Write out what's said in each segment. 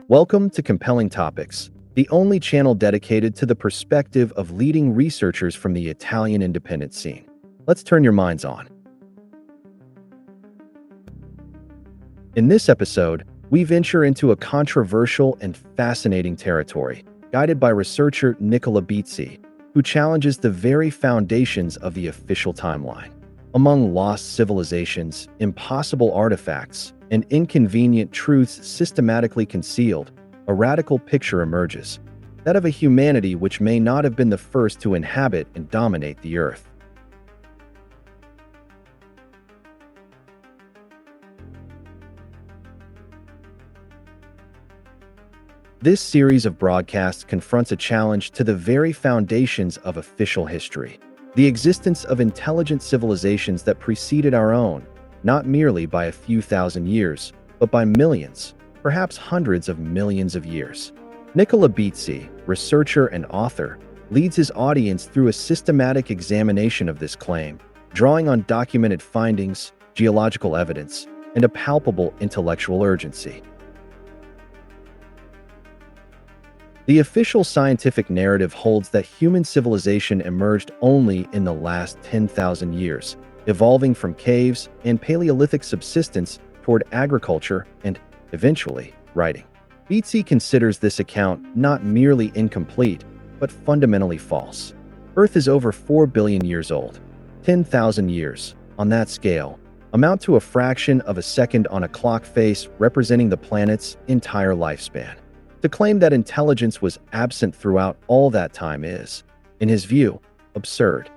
Welcome to Compelling Topics, the only channel dedicated to the perspective of leading researchers from the Italian independent scene. Let's turn your minds on. In this episode, we venture into a controversial and fascinating territory, guided by researcher Nicola Bizzi, who challenges the very foundations of the official timeline. Among lost civilizations, impossible artifacts, and inconvenient truths systematically concealed, a radical picture emerges, that of a humanity which may not have been the first to inhabit and dominate the Earth. This series of broadcasts confronts a challenge to the very foundations of official history, the existence of intelligent civilizations that preceded our own, not merely by a few thousand years, but by millions, perhaps hundreds of millions of years. Nicola Bizzi, researcher and author, leads his audience through a systematic examination of this claim, drawing on documented findings, geological evidence, and a palpable intellectual urgency. The official scientific narrative holds that human civilization emerged only in the last 10,000 years, evolving from caves and Paleolithic subsistence toward agriculture and, eventually, writing. Bizzi considers this account not merely incomplete, but fundamentally false. Earth is over 4 billion years old. 10,000 years, on that scale, amount to a fraction of a second on a clock face representing the planet's entire lifespan. To claim that intelligence was absent throughout all that time is, in his view, absurd.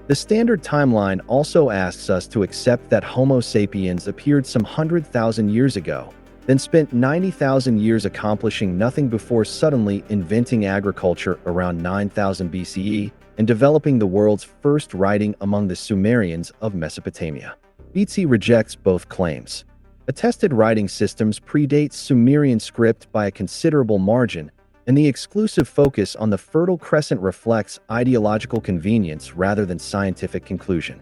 The standard timeline also asks us to accept that Homo sapiens appeared some 100,000 years ago, then spent 90,000 years accomplishing nothing before suddenly inventing agriculture around 9000 BCE and developing the world's first writing among the Sumerians of Mesopotamia. Bizzi rejects both claims. Attested writing systems predate Sumerian script by a considerable margin, and the exclusive focus on the Fertile Crescent reflects ideological convenience rather than scientific conclusion.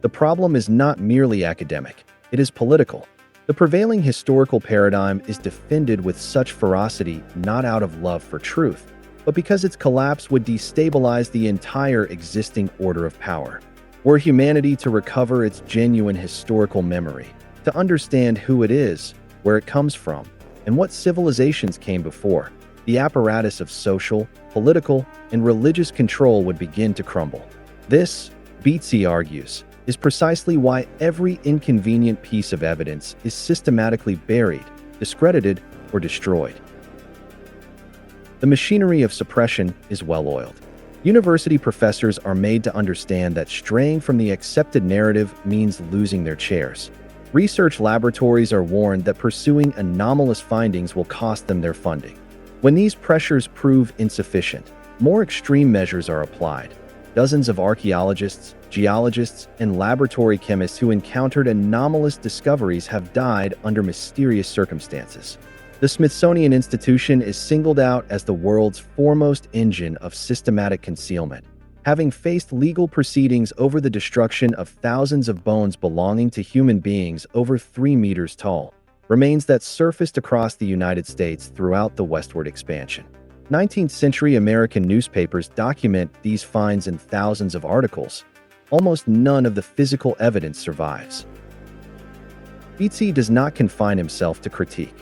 The problem is not merely academic, it is political. The prevailing historical paradigm is defended with such ferocity not out of love for truth, but because its collapse would destabilize the entire existing order of power. Were humanity to recover its genuine historical memory, to understand who it is, where it comes from, and what civilizations came before, the apparatus of social, political, and religious control would begin to crumble. This, Bizzi argues, is precisely why every inconvenient piece of evidence is systematically buried, discredited, or destroyed. The machinery of suppression is well-oiled. University professors are made to understand that straying from the accepted narrative means losing their chairs. Research laboratories are warned that pursuing anomalous findings will cost them their funding. When these pressures prove insufficient, more extreme measures are applied. Dozens of archaeologists, geologists, and laboratory chemists who encountered anomalous discoveries have died under mysterious circumstances. The Smithsonian Institution is singled out as the world's foremost engine of systematic concealment, having faced legal proceedings over the destruction of thousands of bones belonging to human beings over 3 meters tall, remains that surfaced across the United States throughout the westward expansion. 19th-century American newspapers document these finds in thousands of articles. Almost none of the physical evidence survives. Bizzi does not confine himself to critique.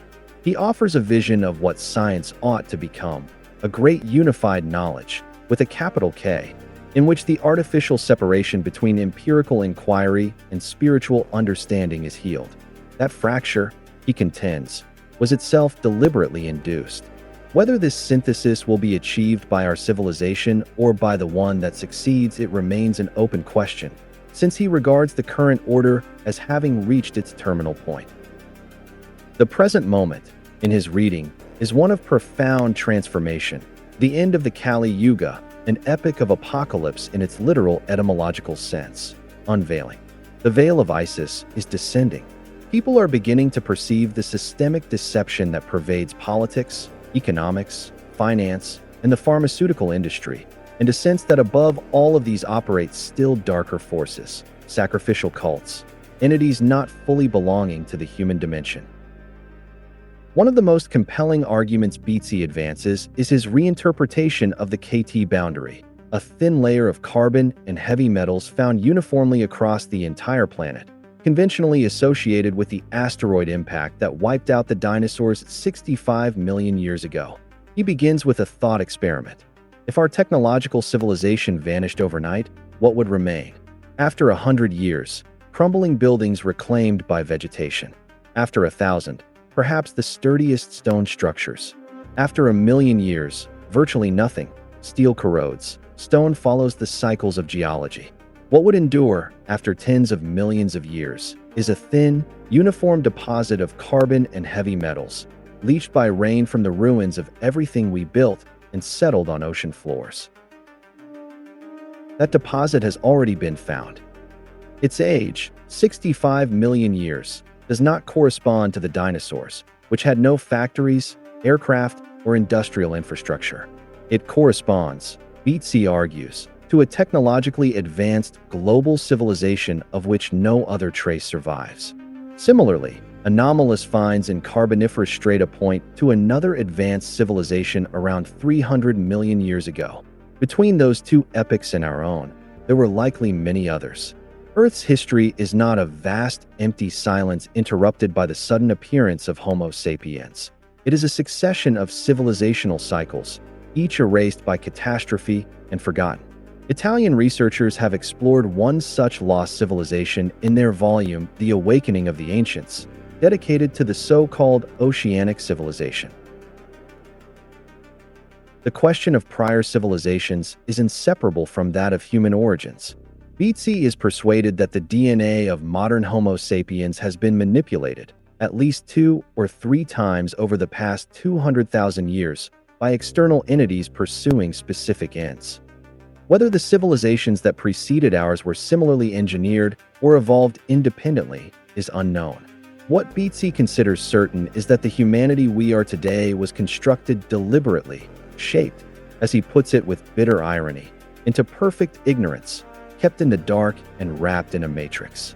He offers a vision of what science ought to become, a great unified knowledge, with a capital K, in which the artificial separation between empirical inquiry and spiritual understanding is healed. That fracture, he contends, was itself deliberately induced. Whether this synthesis will be achieved by our civilization or by the one that succeeds, it remains an open question, since he regards the current order as having reached its terminal point. The present moment, in his reading, is one of profound transformation, the end of the Kali Yuga, an epic of apocalypse in its literal etymological sense, unveiling. The veil of Isis is descending. People are beginning to perceive the systemic deception that pervades politics, economics, finance, and the pharmaceutical industry, and a sense that above all of these operate still darker forces, sacrificial cults, entities not fully belonging to the human dimension. One of the most compelling arguments Bizzi advances is his reinterpretation of the KT boundary, a thin layer of carbon and heavy metals found uniformly across the entire planet, conventionally associated with the asteroid impact that wiped out the dinosaurs 65 million years ago. He begins with a thought experiment. If our technological civilization vanished overnight, what would remain? After 100 years, crumbling buildings reclaimed by vegetation. After 1,000, perhaps the sturdiest stone structures. After 1,000,000 years, virtually nothing. Steel corrodes. Stone follows the cycles of geology. What would endure, after tens of millions of years, is a thin, uniform deposit of carbon and heavy metals, leached by rain from the ruins of everything we built and settled on ocean floors. That deposit has already been found. Its age, 65 million years, does not correspond to the dinosaurs, which had no factories, aircraft, or industrial infrastructure. It corresponds, Bizzi argues, to a technologically advanced global civilization of which no other trace survives. Similarly, anomalous finds in Carboniferous strata point to another advanced civilization around 300 million years ago. Between those two epochs and our own, there were likely many others. Earth's history is not a vast, empty silence interrupted by the sudden appearance of Homo sapiens. It is a succession of civilizational cycles, each erased by catastrophe and forgotten. Italian researchers have explored one such lost civilization in their volume, The Awakening of the Ancients, dedicated to the so-called oceanic civilization. The question of prior civilizations is inseparable from that of human origins. Bizzi is persuaded that the DNA of modern Homo sapiens has been manipulated, at least 2 or 3 times over the past 200,000 years, by external entities pursuing specific ends. Whether the civilizations that preceded ours were similarly engineered or evolved independently is unknown. What Bizzi considers certain is that the humanity we are today was constructed deliberately, shaped, as he puts it with bitter irony, into perfect ignorance, kept in the dark and wrapped in a matrix.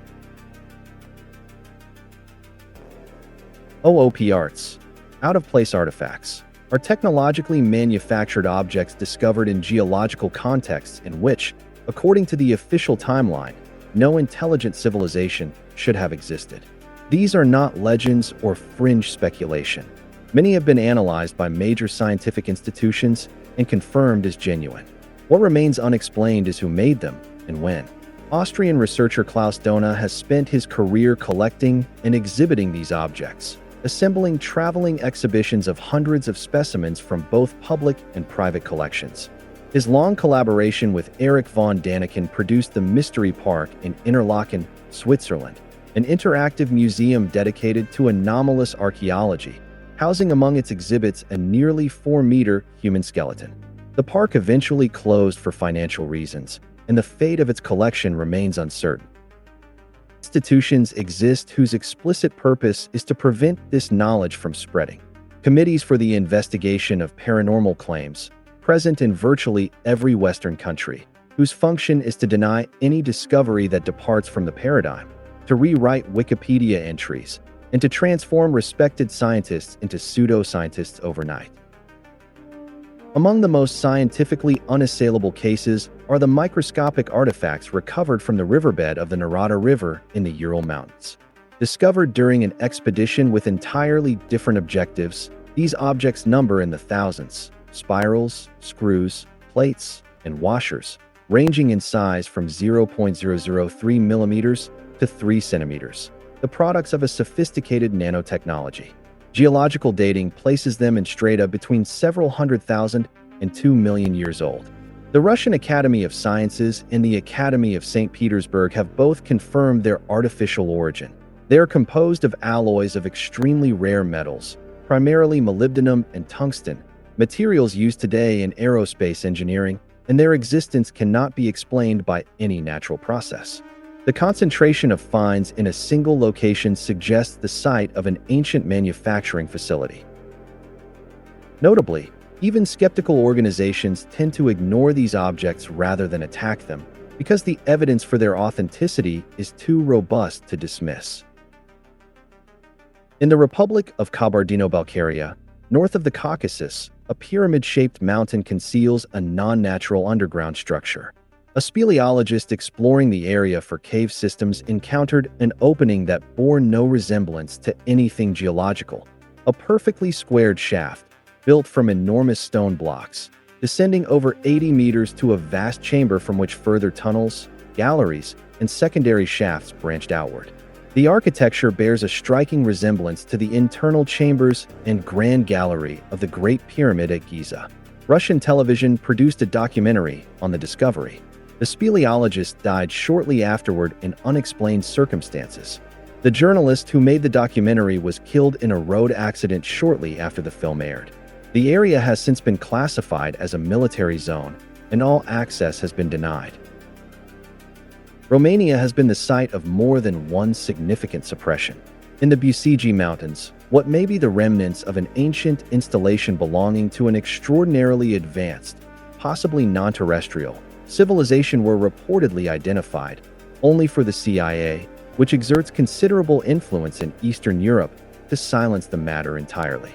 OOPArts, out-of-place artifacts, are technologically manufactured objects discovered in geological contexts in which, according to the official timeline, no intelligent civilization should have existed. These are not legends or fringe speculation. Many have been analyzed by major scientific institutions and confirmed as genuine. What remains unexplained is who made them and when. Austrian researcher Klaus Dohna has spent his career collecting and exhibiting these objects, assembling traveling exhibitions of hundreds of specimens from both public and private collections. His long collaboration with Erich von Däniken produced the Mystery Park in Interlaken, Switzerland, an interactive museum dedicated to anomalous archaeology, housing among its exhibits a nearly 4-meter human skeleton. The park eventually closed for financial reasons, and the fate of its collection remains uncertain. Institutions exist whose explicit purpose is to prevent this knowledge from spreading. committees for the investigation of paranormal claims, present in virtually every Western country, whose function is to deny any discovery that departs from the paradigm, to rewrite Wikipedia entries, and to transform respected scientists into pseudo-scientists overnight. Among the most scientifically unassailable cases are the microscopic artifacts recovered from the riverbed of the Narada River in the Ural Mountains. Discovered during an expedition with entirely different objectives, these objects number in the thousands: spirals, screws, plates, and washers, ranging in size from 0.003 millimeters to 3 centimeters, the products of a sophisticated nanotechnology. Geological dating places them in strata between several 100,000 and 2 million years old. The Russian Academy of Sciences and the Academy of St. Petersburg have both confirmed their artificial origin. They are composed of alloys of extremely rare metals, primarily molybdenum and tungsten, materials used today in aerospace engineering, and their existence cannot be explained by any natural process. The concentration of finds in a single location suggests the site of an ancient manufacturing facility. Notably, even skeptical organizations tend to ignore these objects rather than attack them, because the evidence for their authenticity is too robust to dismiss. In the Republic of Kabardino-Balkaria, north of the Caucasus, a pyramid-shaped mountain conceals a non-natural underground structure. A speleologist exploring the area for cave systems encountered an opening that bore no resemblance to anything geological. A perfectly squared shaft, built from enormous stone blocks, descending over 80 meters to a vast chamber from which further tunnels, galleries, and secondary shafts branched outward. The architecture bears a striking resemblance to the internal chambers and grand gallery of the Great Pyramid at Giza. Russian television produced a documentary on the discovery. The speleologist died shortly afterward in unexplained circumstances. The journalist who made the documentary was killed in a road accident shortly after the film aired. The area has since been classified as a military zone, and all access has been denied. Romania has been the site of more than one significant suppression. In the Bucegi Mountains, what may be the remnants of an ancient installation belonging to an extraordinarily advanced, possibly non-terrestrial, civilization were reportedly identified, only for the CIA, which exerts considerable influence in Eastern Europe, to silence the matter entirely.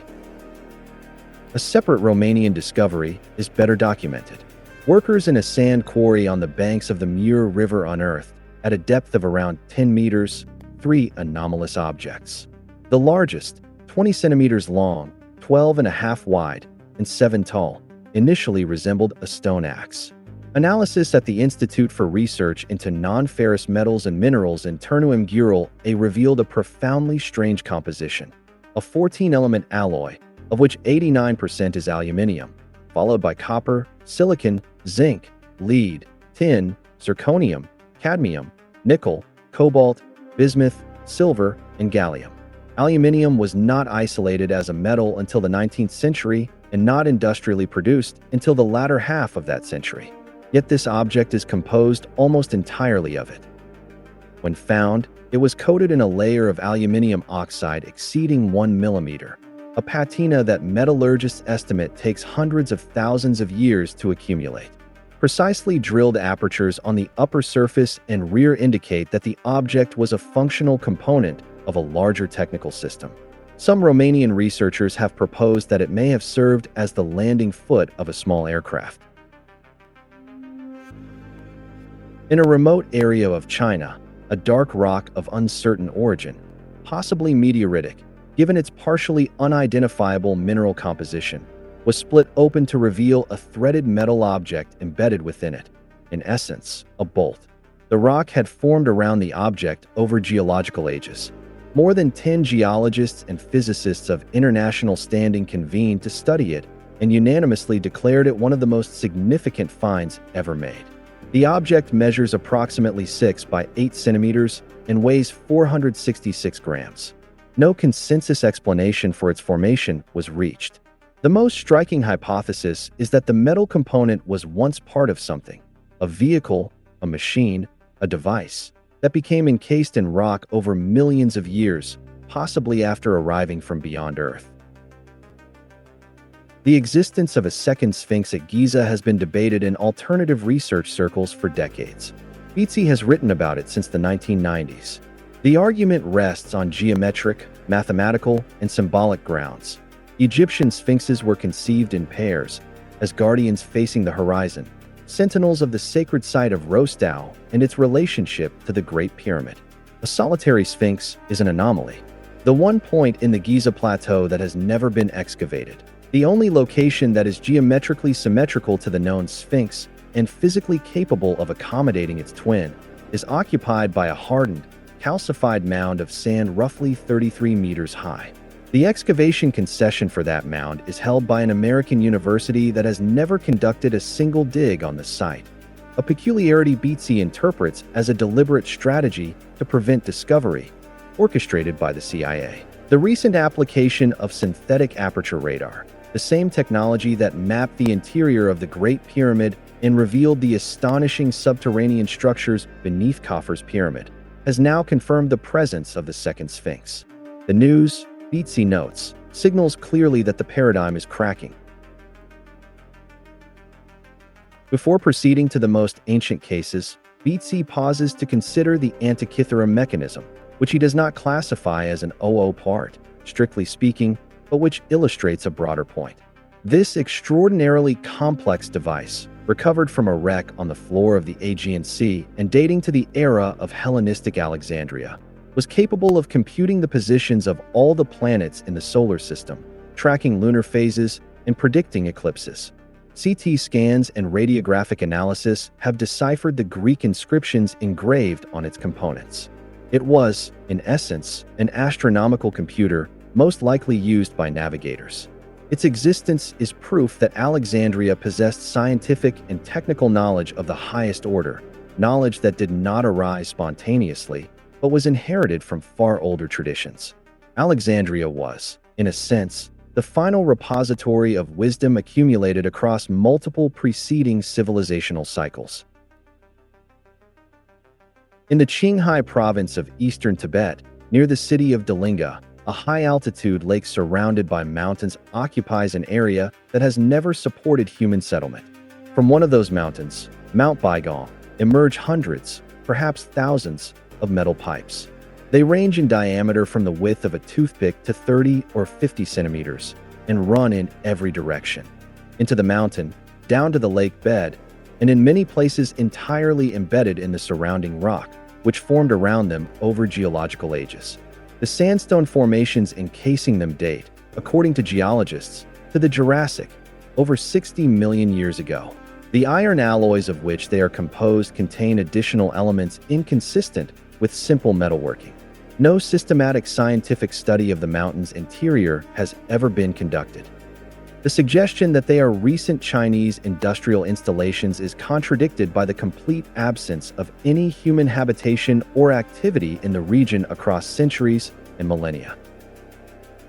A separate Romanian discovery is better documented. Workers in a sand quarry on the banks of the Mur River unearthed, at a depth of around 10 meters, 3 anomalous objects. The largest, 20 centimeters long, 12.5 wide, and 7 tall, initially resembled a stone axe. Analysis at the Institute for Research into Non-Ferrous Metals and Minerals in Târnu Mureș revealed a profoundly strange composition, a 14-element alloy, of which 89% is aluminium, followed by copper, silicon, zinc, lead, tin, zirconium, cadmium, nickel, cobalt, bismuth, silver, and gallium. Aluminium was not isolated as a metal until the 19th century and not industrially produced until the latter half of that century. Yet this object is composed almost entirely of it. When found, it was coated in a layer of aluminium oxide exceeding 1 millimeter, a patina that metallurgists estimate takes hundreds of thousands of years to accumulate. Precisely drilled apertures on the upper surface and rear indicate that the object was a functional component of a larger technical system. Some Romanian researchers have proposed that it may have served as the landing foot of a small aircraft. In a remote area of China, a dark rock of uncertain origin, possibly meteoritic, given its partially unidentifiable mineral composition, was split open to reveal a threaded metal object embedded within it, in essence, a bolt. The rock had formed around the object over geological ages. More than 10 geologists and physicists of international standing convened to study it and unanimously declared it one of the most significant finds ever made. The object measures approximately 6 by 8 centimeters and weighs 466 grams. No consensus explanation for its formation was reached. The most striking hypothesis is that the metal component was once part of something, a vehicle, a machine, a device, that became encased in rock over millions of years, possibly after arriving from beyond Earth. The existence of a second Sphinx at Giza has been debated in alternative research circles for decades. Bizzi has written about it since the 1990s. The argument rests on geometric, mathematical, and symbolic grounds. Egyptian sphinxes were conceived in pairs, as guardians facing the horizon, sentinels of the sacred site of Rostau and its relationship to the Great Pyramid. A solitary sphinx is an anomaly, the one point in the Giza Plateau that has never been excavated. The only location that is geometrically symmetrical to the known sphinx and physically capable of accommodating its twin is occupied by a hardened, calcified mound of sand roughly 33 meters high. The excavation concession for that mound is held by an American university that has never conducted a single dig on the site, a peculiarity Bizzi interprets as a deliberate strategy to prevent discovery, orchestrated by the CIA. The recent application of synthetic aperture radar, the same technology that mapped the interior of the Great Pyramid and revealed the astonishing subterranean structures beneath Khufu's pyramid, has now confirmed the presence of the second Sphinx. The news, Bizzi notes, signals clearly that the paradigm is cracking. Before proceeding to the most ancient cases, Bizzi pauses to consider the Antikythera mechanism, which he does not classify as an OOPArt, strictly speaking, but which illustrates a broader point. This extraordinarily complex device, recovered from a wreck on the floor of the Aegean Sea and dating to the era of Hellenistic Alexandria, was capable of computing the positions of all the planets in the solar system, tracking lunar phases, and predicting eclipses. CT scans and radiographic analysis have deciphered the Greek inscriptions engraved on its components. It was, in essence, an astronomical computer most likely used by navigators. Its existence is proof that Alexandria possessed scientific and technical knowledge of the highest order, knowledge that did not arise spontaneously, but was inherited from far older traditions. Alexandria was, in a sense, the final repository of wisdom accumulated across multiple preceding civilizational cycles. In the Qinghai province of eastern Tibet, near the city of Dalinga, a high-altitude lake surrounded by mountains occupies an area that has never supported human settlement. From one of those mountains, Mount Baigong, emerge hundreds, perhaps thousands, of metal pipes. They range in diameter from the width of a toothpick to 30 or 50 centimeters and run in every direction. Into the mountain, down to the lake bed, and in many places entirely embedded in the surrounding rock, which formed around them over geological ages. The sandstone formations encasing them date, according to geologists, to the Jurassic, over 60 million years ago. The iron alloys of which they are composed contain additional elements inconsistent with simple metalworking. No systematic scientific study of the mountain's interior has ever been conducted. The suggestion that they are recent Chinese industrial installations is contradicted by the complete absence of any human habitation or activity in the region across centuries and millennia.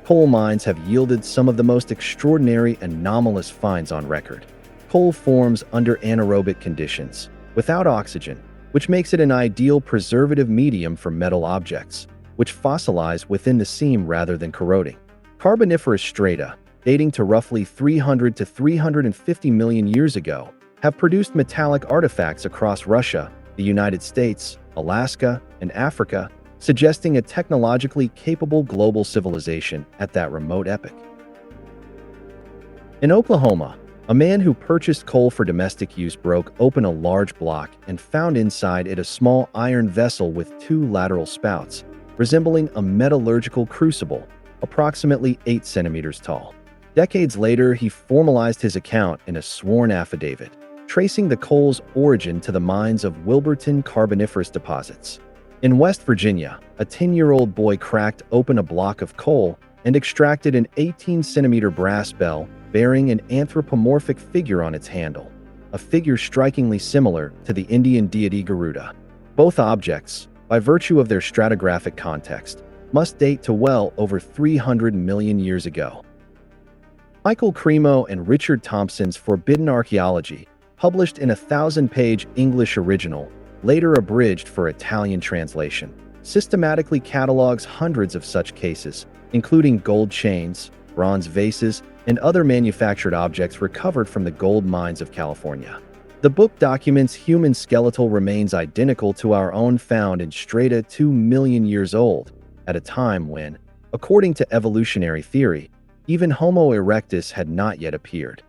Coal mines have yielded some of the most extraordinary anomalous finds on record. Coal forms under anaerobic conditions, without oxygen, which makes it an ideal preservative medium for metal objects, which fossilize within the seam rather than corroding. Carboniferous strata, dating to roughly 300 to 350 million years ago, have produced metallic artifacts across Russia, the United States, Alaska, and Africa, suggesting a technologically capable global civilization at that remote epoch. In Oklahoma, a man who purchased coal for domestic use broke open a large block and found inside it a small iron vessel with two lateral spouts, resembling a metallurgical crucible, approximately 8 centimeters tall. Decades later, he formalized his account in a sworn affidavit, tracing the coal's origin to the mines of Wilburton Carboniferous deposits. In West Virginia, a 10-year-old boy cracked open a block of coal and extracted an 18-centimeter brass bell bearing an anthropomorphic figure on its handle, a figure strikingly similar to the Indian deity Garuda. Both objects, by virtue of their stratigraphic context, must date to well over 300 million years ago. Michael Cremo and Richard Thompson's Forbidden Archaeology, published in a 1,000-page English original, later abridged for Italian translation, systematically catalogs hundreds of such cases, including gold chains, bronze vases, and other manufactured objects recovered from the gold mines of California. The book documents human skeletal remains identical to our own found in strata 2 million years old, at a time when, according to evolutionary theory, even Homo erectus had not yet appeared.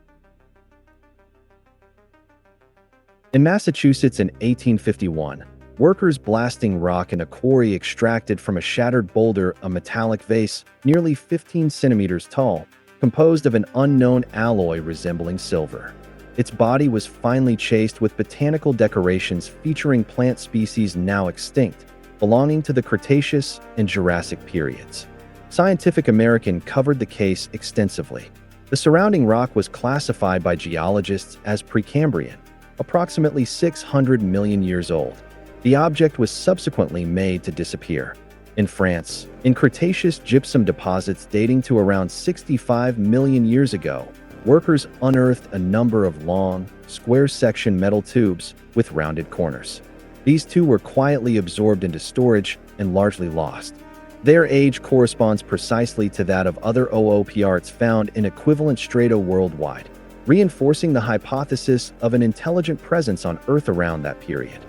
In Massachusetts in 1851, workers blasting rock in a quarry extracted from a shattered boulder a metallic vase nearly 15 centimeters tall, composed of an unknown alloy resembling silver. Its body was finely chased with botanical decorations featuring plant species now extinct, belonging to the Cretaceous and Jurassic periods. Scientific American covered the case extensively. The surrounding rock was classified by geologists as Precambrian, approximately 600 million years old. The object was subsequently made to disappear. In France, in Cretaceous gypsum deposits dating to around 65 million years ago, workers unearthed a number of long, square-section metal tubes with rounded corners. These too were quietly absorbed into storage and largely lost. Their age corresponds precisely to that of other OOPArts found in equivalent strata worldwide, reinforcing the hypothesis of an intelligent presence on Earth around that period.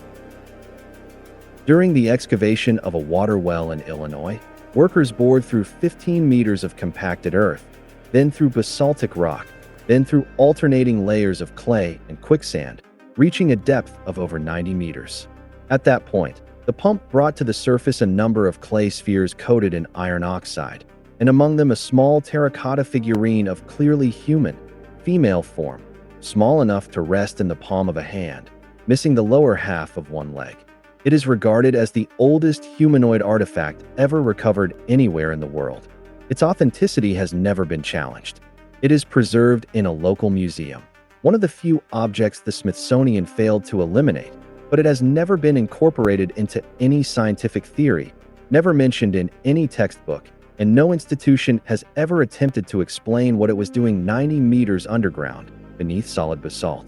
During the excavation of a water well in Illinois, workers bored through 15 meters of compacted earth, then through basaltic rock, then through alternating layers of clay and quicksand, reaching a depth of over 90 meters. At that point, the pump brought to the surface a number of clay spheres coated in iron oxide, and among them a small terracotta figurine of clearly human, female form, small enough to rest in the palm of a hand, missing the lower half of one leg. It is regarded as the oldest humanoid artifact ever recovered anywhere in the world. Its authenticity has never been challenged. It is preserved in a local museum, one of the few objects the Smithsonian failed to eliminate, but it has never been incorporated into any scientific theory, never mentioned in any textbook, and no institution has ever attempted to explain what it was doing 90 meters underground, beneath solid basalt.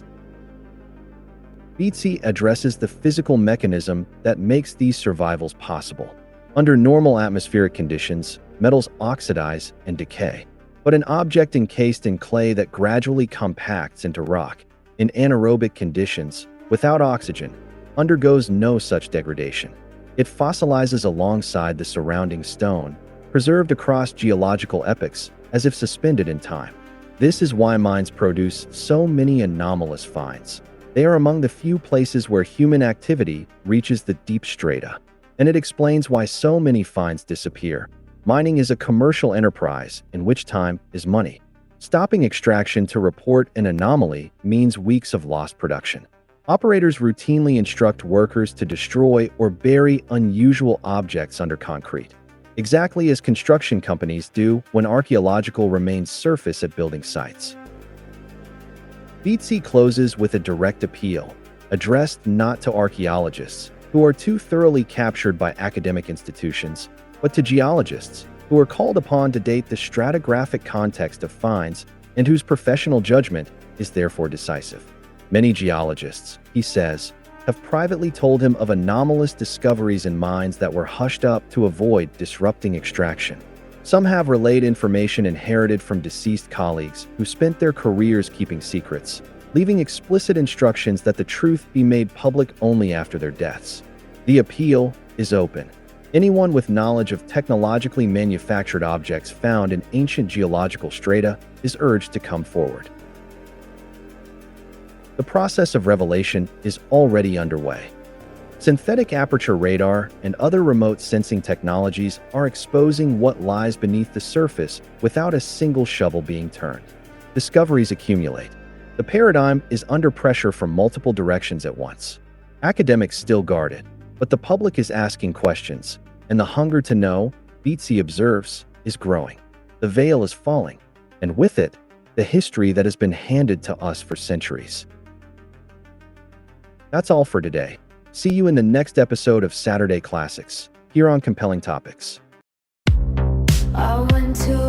Bizzi addresses the physical mechanism that makes these survivals possible. Under normal atmospheric conditions, metals oxidize and decay. But an object encased in clay that gradually compacts into rock, in anaerobic conditions, without oxygen, undergoes no such degradation. It fossilizes alongside the surrounding stone, preserved across geological epochs, as if suspended in time. This is why mines produce so many anomalous finds. They are among the few places where human activity reaches the deep strata, and it explains why so many finds disappear. Mining is a commercial enterprise in which time is money. Stopping extraction to report an anomaly means weeks of lost production. Operators routinely instruct workers to destroy or bury unusual objects under concrete, exactly as construction companies do when archaeological remains surface at building sites. Bizzi closes with a direct appeal, addressed not to archaeologists, who are too thoroughly captured by academic institutions, but to geologists, who are called upon to date the stratigraphic context of finds and whose professional judgment is therefore decisive. Many geologists, he says, have privately told him of anomalous discoveries in mines that were hushed up to avoid disrupting extraction. Some have relayed information inherited from deceased colleagues who spent their careers keeping secrets, leaving explicit instructions that the truth be made public only after their deaths. The appeal is open. Anyone with knowledge of technologically manufactured objects found in ancient geological strata is urged to come forward. The process of revelation is already underway. Synthetic aperture radar and other remote sensing technologies are exposing what lies beneath the surface without a single shovel being turned. Discoveries accumulate. The paradigm is under pressure from multiple directions at once. Academics still guard it, but the public is asking questions, and the hunger to know, Bizzi observes, is growing. The veil is falling, and with it, the history that has been handed to us for centuries. That's all for today. See you in the next episode of Saturday Classics, here on Compelling Topics. I went to